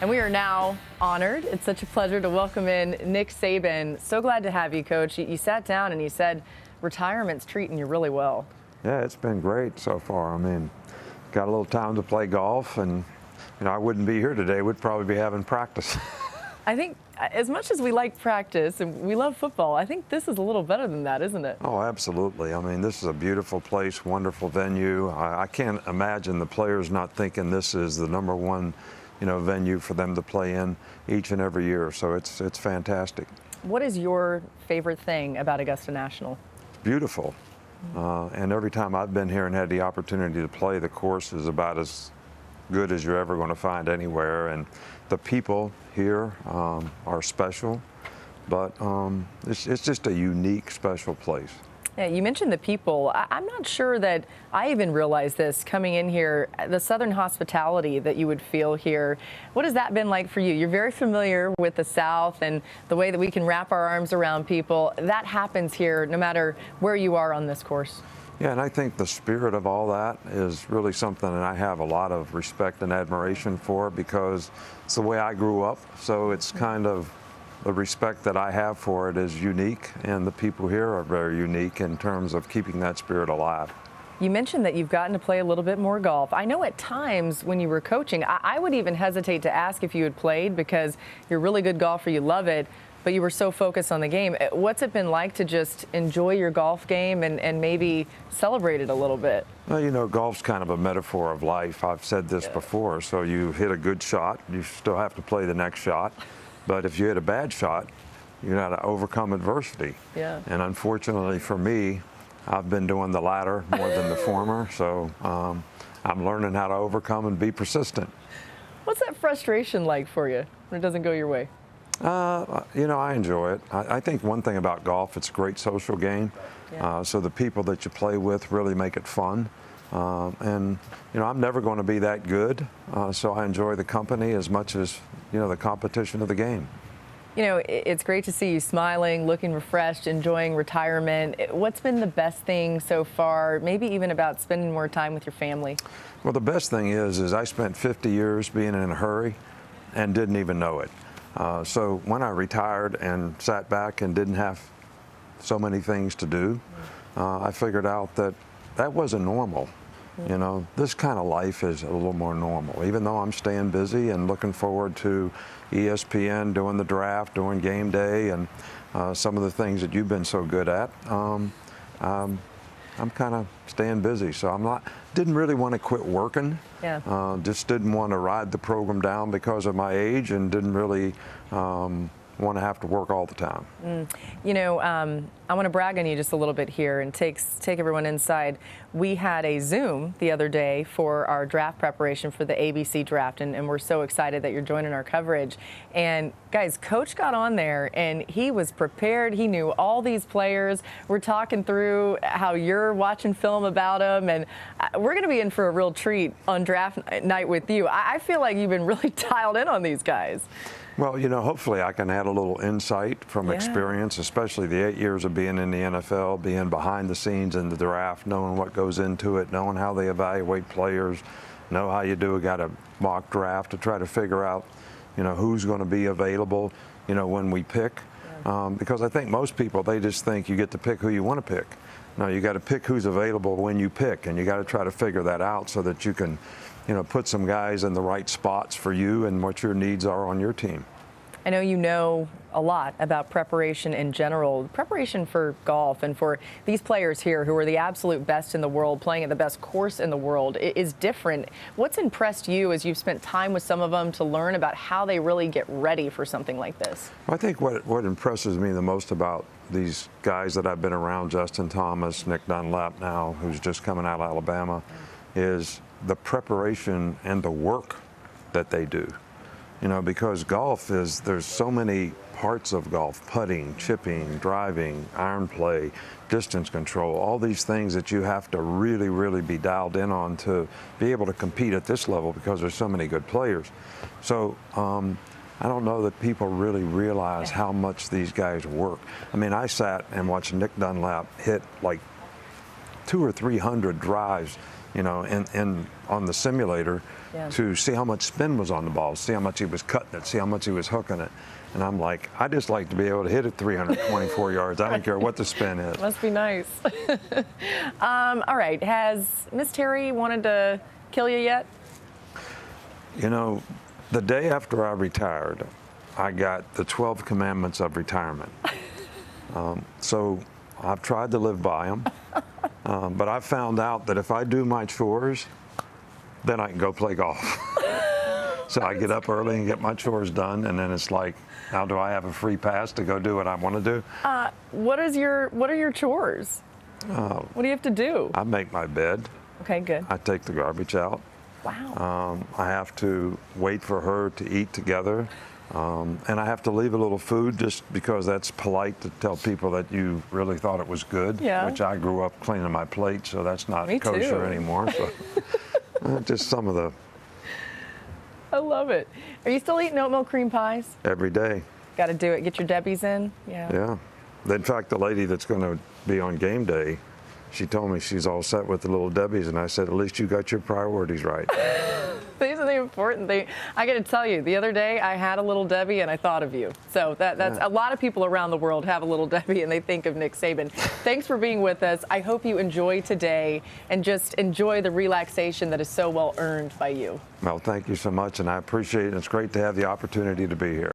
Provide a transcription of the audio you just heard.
And we are now honored. It's such a pleasure to welcome in Nick Saban. So glad to have you, Coach. You sat down and you said retirement's treating you really well. Yeah, it's been great so far. I mean, got a little time to play golf, and I wouldn't be here today. We'd probably be having practice. I think as much as we like practice and we love football, I think this is a little better than that, isn't it? Oh, absolutely. I mean, this is a beautiful place, wonderful venue. I can't imagine the players not thinking this is the number one, venue for them to play in each and every year. So it's fantastic. What is your favorite thing about Augusta National? It's beautiful. And every time I've been here and had the opportunity to play, the course is about as good as you're ever going to find anywhere. And the people here are special, but it's just a unique, special place. Yeah, you mentioned the people. I'm not sure that I even realized this coming in here, the Southern hospitality that you would feel here. What has that been like for you? You're very familiar with the South and the way that we can wrap our arms around people. That happens here no matter where you are on this course. Yeah, and I think the spirit of all that is really something that I have a lot of respect and admiration for, because it's the way I grew up. So it's kind of the respect that I have for it is unique, and the people here are very unique in terms of keeping that spirit alive. You mentioned that you've gotten to play a little bit more golf. I know at times when you were coaching, I would even hesitate to ask if you had played because you're a really good golfer, you love it, but you were so focused on the game. What's it been like to just enjoy your golf game and maybe celebrate it a little bit? Well, golf's kind of a metaphor of life. I've said this before. So you hit a good shot, you still have to play the next shot. But if you hit a bad shot, you got to overcome adversity. Yeah. And unfortunately for me, I've been doing the latter more than the former. So I'm learning how to overcome and be persistent. What's that frustration like for you when it doesn't go your way? I enjoy it. I think one thing about golf, it's a great social game. Yeah. So the people that you play with really make it fun. And I'm never going to be that good. So I enjoy the company as much as, the competition of the game. It's great to see you smiling, looking refreshed, enjoying retirement. What's been the best thing so far, maybe even about spending more time with your family? Well, the best thing is I spent 50 years being in a hurry and didn't even know it. So when I retired and sat back and didn't have so many things to do, I figured out that wasn't normal. This kind of life is a little more normal, even though I'm staying busy and looking forward to ESPN, doing the draft, doing game day, and some of the things that you've been so good at. I'm kind of staying busy, so didn't really want to quit working. Yeah. Just didn't want to ride the program down because of my age, and didn't really want to have to work all the time. I want to brag on you just a little bit here and take everyone inside. We had a Zoom the other day for our draft preparation for the ABC draft, and we're so excited that you're joining our coverage. And guys, Coach got on there and he was prepared. He knew all these players. We're talking through how you're watching film about them, and we're going to be in for a real treat on draft night with you. I feel like you've been really dialed in on these guys. Well, hopefully I can add a little insight from experience, especially the 8 years of being in the NFL, being behind the scenes in the draft, knowing what goes into it, knowing how they evaluate players, know how you got a mock draft to try to figure out, who's going to be available, when we pick. Because I think most people, they just think you get to pick who you want to pick. No, you got to pick who's available when you pick, and you got to try to figure that out so that you can put some guys in the right spots for you and what your needs are on your team. I know you know a lot about preparation in general, preparation for golf and for these players here who are the absolute best in the world, playing at the best course in the world is different. What's impressed you as you've spent time with some of them to learn about how they really get ready for something like this? Well, I think what impresses me the most about these guys that I've been around, Justin Thomas, Nick Dunlap now, who's just coming out of Alabama, is the preparation and the work that they do. Because golf there's so many parts of golf: putting, chipping, driving, iron play, distance control, all these things that you have to really, really be dialed in on to be able to compete at this level, because there's so many good players. So I don't know that people really realize how much these guys work. I mean, I sat and watched Nick Dunlap hit like 200 or 300 drives, you know, on the simulator to see how much spin was on the ball, see how much he was cutting it, see how much he was hooking it. And I'm like, I just like to be able to hit it 324 yards. I don't care what the spin is. Must be nice. All right. Has Miss Terry wanted to kill you yet? You know, the day after I retired, I got the 12 commandments of retirement. So I've tried to live by them. But I found out that if I do my chores, then I can go play golf. So I get up early and get my chores done, and then it's like, now do I have a free pass to go do what I want to do? What are your chores? What do you have to do? I make my bed. Okay, good. I take the garbage out. Wow. I have to wait for her to eat together. And I have to leave a little food just because that's polite to tell people that you really thought it was good, which I grew up cleaning my plate, so that's not kosher anymore. So just some of the... I love it. Are you still eating oatmeal cream pies? Every day. Got to do it. Get your Debbie's in. Yeah. Yeah. In fact, the lady that's going to be on game day, she told me she's all set with the little Debbie's, and I said, at least you got your priorities right. These are the important things. I got to tell you, the other day I had a little Debbie and I thought of you. So that's a lot of people around the world have a little Debbie and they think of Nick Saban. Thanks for being with us. I hope you enjoy today and just enjoy the relaxation that is so well earned by you. Well, thank you so much, and I appreciate it. It's great to have the opportunity to be here.